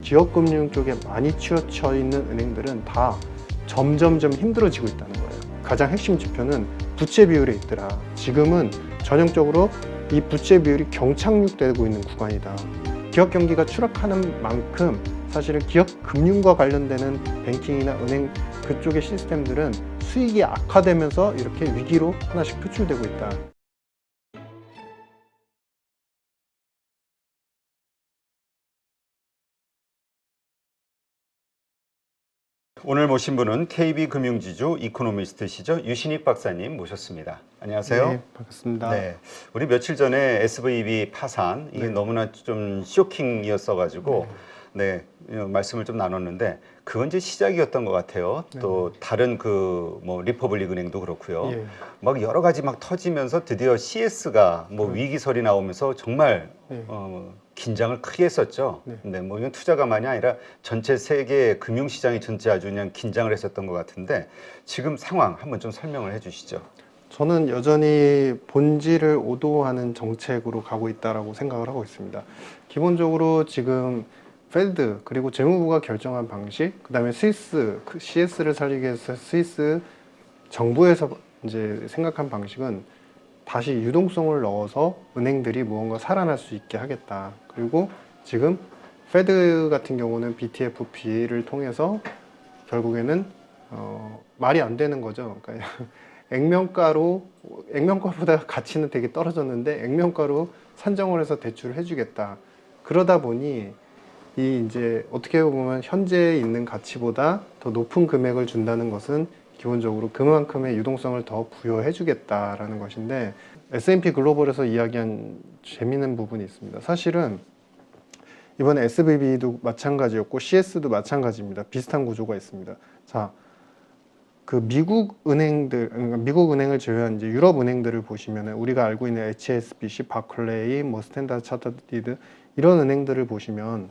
기업금융 쪽에 많이 치우쳐 있는 은행들은 다 점점점 힘들어지고 있다는 거예요. 가장 핵심 지표는 부채 비율에 있더라. 지금은 전형적으로 이 부채 비율이 경착륙되고 있는 구간이다. 기업 경기가 추락하는 만큼 사실은 기업 금융과 관련되는 뱅킹이나 은행 그쪽의 시스템들은 수익이 악화되면서 이렇게 위기로 하나씩 표출되고 있다. 오늘 모신 분은 KB금융지주 이코노미스트시죠. 유신익 박사님 모셨습니다. 안녕하세요. 네, 반갑습니다. 네, 우리 며칠 전에 SVB 파산 이게 너무나 좀 쇼킹이었어가지고 네, 말씀을 좀 나눴는데 그건 이제 시작이었던 것 같아요. 또 다른 그 뭐 리퍼블릭 은행도 그렇고요. 막 여러 가지 막 터지면서 드디어 CS가 뭐 위기설이 나오면서 정말 긴장을 크게 했었죠. 네, 뭐 이건 투자가만이 아니라 전체 세계 금융시장이 전체 아주 그냥 긴장을 했었던 것 같은데 지금 상황 한번 좀 설명을 해주시죠. 저는 여전히 본질을 오도하는 정책으로 가고 있다고 생각을 하고 있습니다. 기본적으로 지금 페드 그리고 재무부가 결정한 방식, 그다음에 스위스 CS를 살리기 위해서 스위스 정부에서 이제 생각한 방식은 다시 유동성을 넣어서 은행들이 무언가 살아날 수 있게 하겠다. 그리고 지금 페드 같은 경우는 BTFP를 통해서 결국에는 말이 안 되는 거죠. 그러니까 액면가보다 가치는 되게 떨어졌는데 액면가로 산정을 해서 대출을 해주겠다. 그러다 보니 이 이제 어떻게 보면 현재 있는 가치보다 더 높은 금액을 준다는 것은 기본적으로 그만큼의 유동성을 더 부여해 주겠다라는 것인데 S&P 글로벌에서 이야기한 재미있는 부분이 있습니다. 사실은 이번에 SVB도 마찬가지였고 CS도 마찬가지입니다. 비슷한 구조가 있습니다. 자, 그 미국 은행을 제외한 이제 유럽 은행들을 보시면은 우리가 알고 있는 HSBC, 바클레이, 뭐 스탠다드 차터디드 이런 은행들을 보시면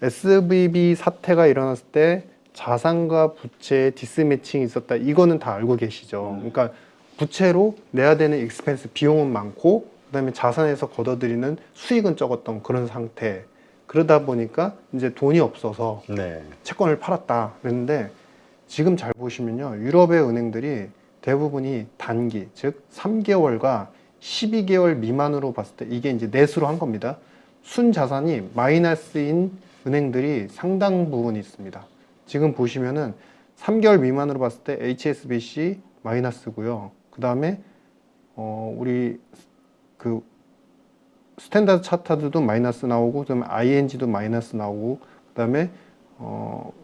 SVB 사태가 일어났을 때 자산과 부채의 디스매칭이 있었다. 이거는 다 알고 계시죠. 그러니까 부채로 내야 되는 익스펜스 비용은 많고 그다음에 자산에서 걷어들이는 수익은 적었던 그런 상태. 그러다 보니까 이제 돈이 없어서 채권을 팔았다 그랬는데 지금 잘 보시면요. 유럽의 은행들이 대부분이 단기, 즉 3개월과 12개월 미만으로 봤을 때 이게 이제 넷으로 한 겁니다. 순자산이 마이너스인 은행들이 상당 부분 있습니다. 지금 보시면은 3개월 미만으로 봤을 때 HSBC 마이너스고요. 그 다음에 우리 그 스탠다드 차터드도 마이너스 나오고, 그다음에 ING도 마이너스 나오고, 그다음에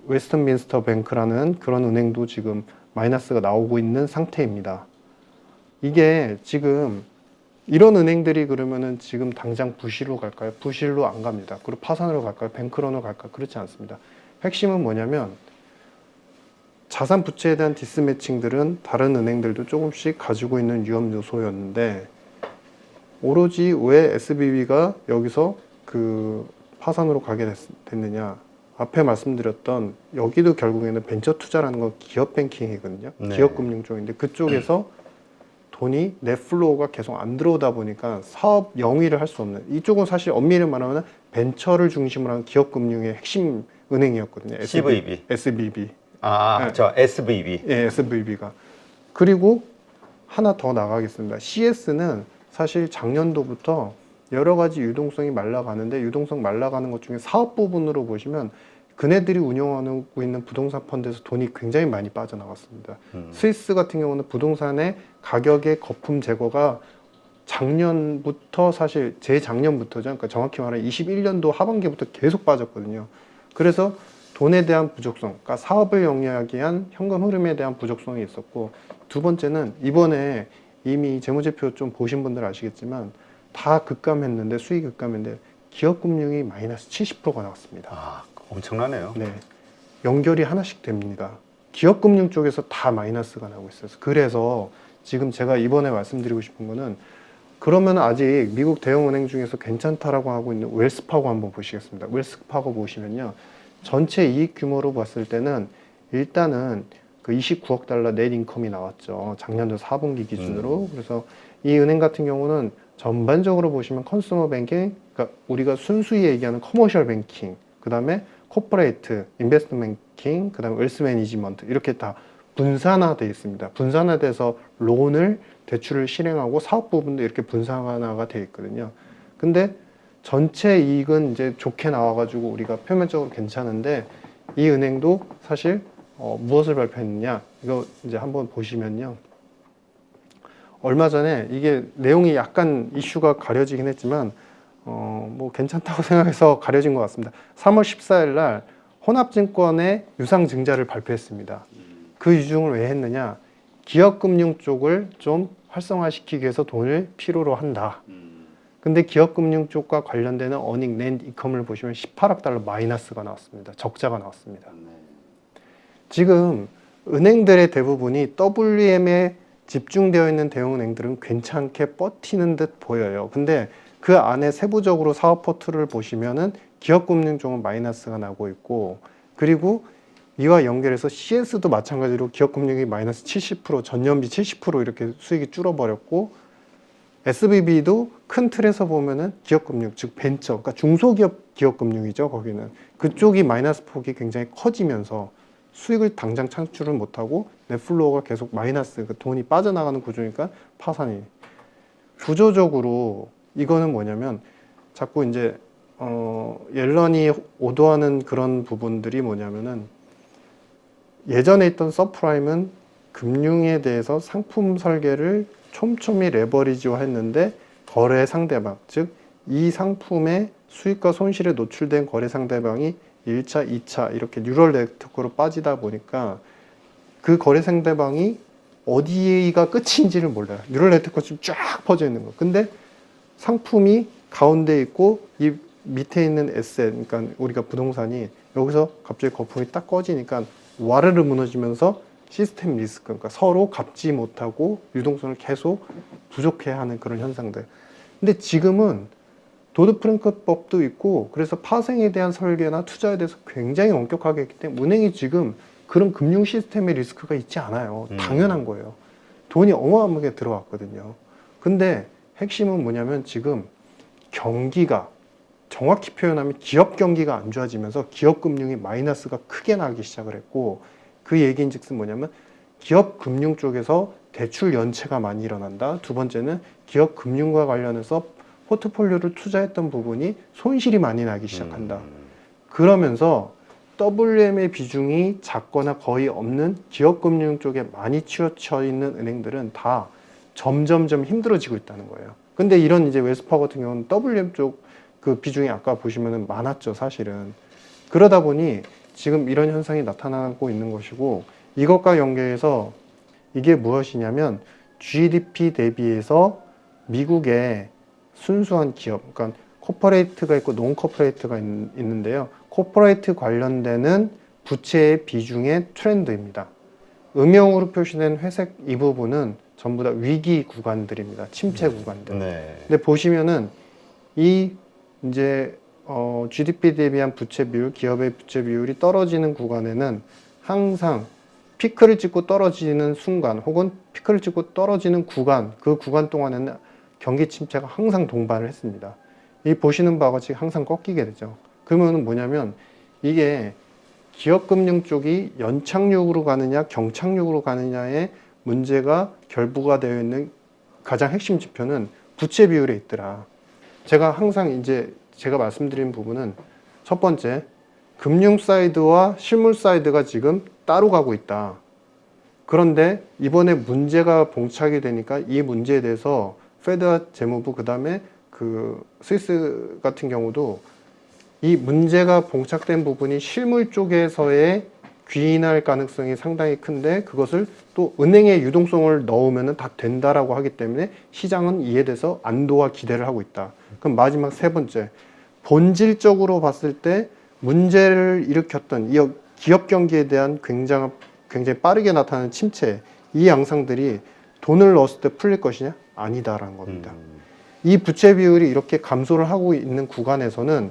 웨스턴민스터 뱅크라는 그런 은행도 지금 마이너스가 나오고 있는 상태입니다. 이게 지금 이런 은행들이 그러면은 지금 당장 부실로 갈까요? 부실로 안 갑니다. 그리고 파산으로 갈까요? 뱅크런으로 갈까요? 그렇지 않습니다. 핵심은 뭐냐면 자산 부채에 대한 디스매칭들은 다른 은행들도 조금씩 가지고 있는 위험 요소였는데 오로지 왜 SVB가 여기서 그 파산으로 가게 됐느냐? 앞에 말씀드렸던 여기도 결국에는 벤처 투자라는 건 기업 뱅킹이거든요. 기업 금융 쪽인데 그쪽에서 돈이 넷플로우가 계속 안 들어오다 보니까 사업 영위를 할 수 없는, 이쪽은 사실 엄밀히 말하면 벤처를 중심으로 한 기업 금융의 핵심 은행이었거든요. SVB. SVB. 저 SVB. 예, SVB가. 그리고 하나 더 나가겠습니다. CS는 사실 작년도부터 여러 가지 유동성이 말라가는데 유동성 말라가는 것 중에 사업 부분으로 보시면 그네들이 운영하고 있는 부동산 펀드에서 돈이 굉장히 많이 빠져나갔습니다. 스위스 같은 경우는 부동산의 가격의 거품 제거가 작년부터 사실 재작년부터죠. 그러니까 정확히 말하면 21년도 하반기부터 계속 빠졌거든요. 그래서 돈에 대한 부족성, 그러니까 사업을 영위하기 위한 현금 흐름에 대한 부족성이 있었고, 두 번째는 이번에 이미 재무제표 좀 보신 분들 아시겠지만 다 급감했는데 수익 급감했는데 기업금융이 마이너스 70%가 나왔습니다. 엄청나네요. 네, 연결이 하나씩 됩니다. 기업금융 쪽에서 다 마이너스가 나고 있어요. 그래서 지금 제가 이번에 말씀드리고 싶은 거는 그러면 아직 미국 대형은행 중에서 괜찮다라고 하고 있는 웰스파고 한번 보시겠습니다. 웰스파고 보시면요. 전체 이익 규모로 봤을 때는 일단은 그 29억 달러 넷 인컴이 나왔죠. 작년도 4분기 기준으로. 그래서 이 은행 같은 경우는 전반적으로 보시면 컨슈머 뱅킹, 그러니까 우리가 순수히 얘기하는 커머셜 뱅킹, 그 다음에 코퍼레이트, 인베스트먼트 뱅킹, 그다음에 웰스 매니지먼트 이렇게 다 분산화되어 있습니다. 분산화돼서 론을 대출을 실행하고 사업 부분도 이렇게 분산화가 되어 있거든요. 근데 전체 이익은 이제 좋게 나와가지고 우리가 표면적으로 괜찮은데 이 은행도 사실 무엇을 발표했느냐 이거 이제 한번 보시면요. 얼마 전에 이게 내용이 약간 이슈가 가려지긴 했지만 뭐 괜찮다고 생각해서 가려진 것 같습니다. 3월 14일 날 혼합증권의 유상증자를 발표했습니다. 그 유증을 왜 했느냐? 기업금융 쪽을 좀 활성화시키기 위해서 돈을 필요로 한다. 근데 기업금융 쪽과 관련되는 어닝 낸 이컴을 보시면 18억 달러 마이너스가 나왔습니다. 적자가 나왔습니다. 지금 은행들의 대부분이 WM에 집중되어 있는 대형은행들은 괜찮게 버티는 듯 보여요. 근데 그 안에 세부적으로 사업 포트를 보시면은 기업금융 쪽은 마이너스가 나고 있고, 그리고 이와 연결해서 CS도 마찬가지로 기업금융이 마이너스 70%, 전년비 70% 이렇게 수익이 줄어버렸고, SBB도 큰 틀에서 보면은 기업금융, 즉 벤처, 그러니까 중소기업 기업금융이죠. 거기는 그쪽이 마이너스 폭이 굉장히 커지면서 수익을 당장 창출을 못하고 넷플로우가 계속 마이너스, 그 돈이 빠져나가는 구조니까 파산이. 구조적으로 이거는 뭐냐면 자꾸 이제 옐런이 오도하는 그런 부분들이 뭐냐면은 예전에 있던 서프라임은 금융에 대해서 상품 설계를 촘촘히 레버리지화 했는데 거래 상대방, 즉 이 상품의 수익과 손실에 노출된 거래 상대방이 1차, 2차 이렇게 뉴럴 네트워크로 빠지다 보니까 그 거래 상대방이 어디가 끝인지를 몰라요. 뉴럴 네트워크가 쫙 퍼져 있는 거. 근데 상품이 가운데 있고 이 밑에 있는 에셋, 그러니까 우리가 부동산이 여기서 갑자기 거품이 딱 꺼지니까 와르르 무너지면서 시스템 리스크, 그러니까 서로 갚지 못하고 유동성을 계속 부족해하는 그런 현상들. 근데 지금은 도드프랭크법도 있고 그래서 파생에 대한 설계나 투자에 대해서 굉장히 엄격하게 했기 때문에 은행이 지금 그런 금융 시스템의 리스크가 있지 않아요. 당연한 거예요. 돈이 어마어마하게 들어왔거든요. 근데 핵심은 뭐냐면 지금 경기가, 정확히 표현하면 기업 경기가 안 좋아지면서 기업 금융이 마이너스가 크게 나기 시작을 했고, 그 얘기인즉슨 뭐냐면 기업 금융 쪽에서 대출 연체가 많이 일어난다. 두 번째는 기업 금융과 관련해서 포트폴리오를 투자했던 부분이 손실이 많이 나기 시작한다. 그러면서 WM의 비중이 작거나 거의 없는 기업 금융 쪽에 많이 치우쳐 있는 은행들은 다 점점점 힘들어지고 있다는 거예요. 근데 이런 이제 웰스파고 같은 경우는 WM 쪽 그 비중이 아까 보시면은 많았죠, 사실은. 그러다 보니 지금 이런 현상이 나타나고 있는 것이고, 이것과 연계해서 이게 무엇이냐면 GDP 대비해서 미국의 순수한 기업, 그러니까 코퍼레이트가 있고 논코퍼레이트가 있는데요. 코퍼레이트 관련되는 부채의 비중의 트렌드입니다. 음영으로 표시된 회색 이 부분은 전부 다 위기 구간들입니다. 침체 구간들. 네. 근데 보시면은 이 이제 GDP 대비한 부채 비율, 기업의 부채 비율이 떨어지는 구간에는 항상 피크를 찍고 떨어지는 순간, 혹은 피크를 찍고 떨어지는 구간, 그 구간 동안에는 경기 침체가 항상 동반을 했습니다. 이 보시는 바와 같이 항상 꺾이게 되죠. 그러면 뭐냐면 이게 기업금융 쪽이 연착륙으로 가느냐 경착륙으로 가느냐의 문제가 결부가 되어 있는 가장 핵심 지표는 부채 비율에 있더라. 제가 항상 이제 제가 말씀드린 부분은 첫 번째, 금융 사이드와 실물 사이드가 지금 따로 가고 있다. 그런데 이번에 문제가 봉착이 되니까 이 문제에 대해서 페드와 재무부, 그 다음에 그 스위스 같은 경우도 이 문제가 봉착된 부분이 실물 쪽에서의 귀인할 가능성이 상당히 큰데 그것을 또 은행의 유동성을 넣으면 다 된다라고 하기 때문에 시장은 이에 대해서 안도와 기대를 하고 있다. 그럼 마지막 세 번째, 본질적으로 봤을 때 문제를 일으켰던 이 기업 경기에 대한 굉장히 빠르게 나타나는 침체, 이 양상들이 돈을 넣었을 때 풀릴 것이냐? 아니다라는 겁니다. 이 부채 비율이 이렇게 감소를 하고 있는 구간에서는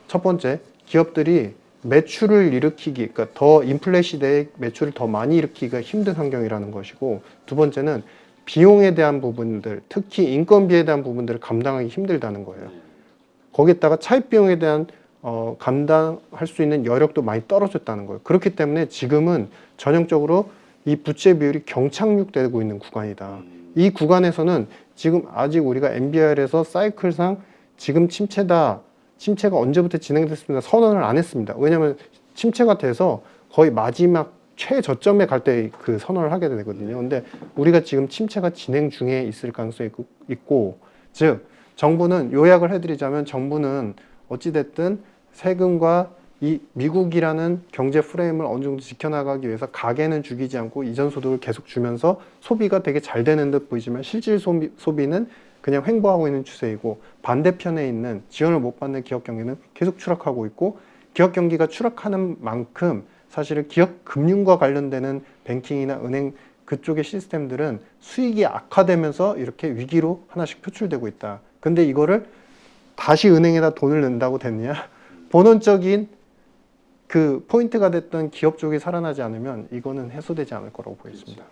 첫 번째, 기업들이 매출을 일으키기, 그러니까 더 인플레 시대에 매출을 더 많이 일으키기가 힘든 환경이라는 것이고, 두 번째는 비용에 대한 부분들, 특히 인건비에 대한 부분들을 감당하기 힘들다는 거예요. 거기에다가 차입 비용에 대한 감당할 수 있는 여력도 많이 떨어졌다는 거예요. 그렇기 때문에 지금은 전형적으로 이 부채 비율이 경착륙되고 있는 구간이다. 이 구간에서는 지금 아직 우리가 NBR에서 사이클상 지금 침체다, 침체가 언제부터 진행됐습니다 선언을 안 했습니다. 왜냐하면 침체가 돼서 거의 마지막 최저점에 갈 때 그 선언을 하게 되거든요. 근데 우리가 지금 침체가 진행 중에 있을 가능성이 있고, 즉 정부는, 요약을 해드리자면 정부는 어찌됐든 세금과 이 미국이라는 경제 프레임을 어느 정도 지켜나가기 위해서 가계는 죽이지 않고 이전 소득을 계속 주면서 소비가 되게 잘 되는 듯 보이지만 실질 소비는 그냥 횡보하고 있는 추세이고, 반대편에 있는 지원을 못 받는 기업 경기는 계속 추락하고 있고, 기업 경기가 추락하는 만큼 사실은 기업 금융과 관련되는 뱅킹이나 은행 그쪽의 시스템들은 수익이 악화되면서 이렇게 위기로 하나씩 표출되고 있다. 근데 이거를 다시 은행에다 돈을 넣는다고 됐냐? 본원적인 그 포인트가 됐던 기업 쪽이 살아나지 않으면 이거는 해소되지 않을 거라고 보겠습니다.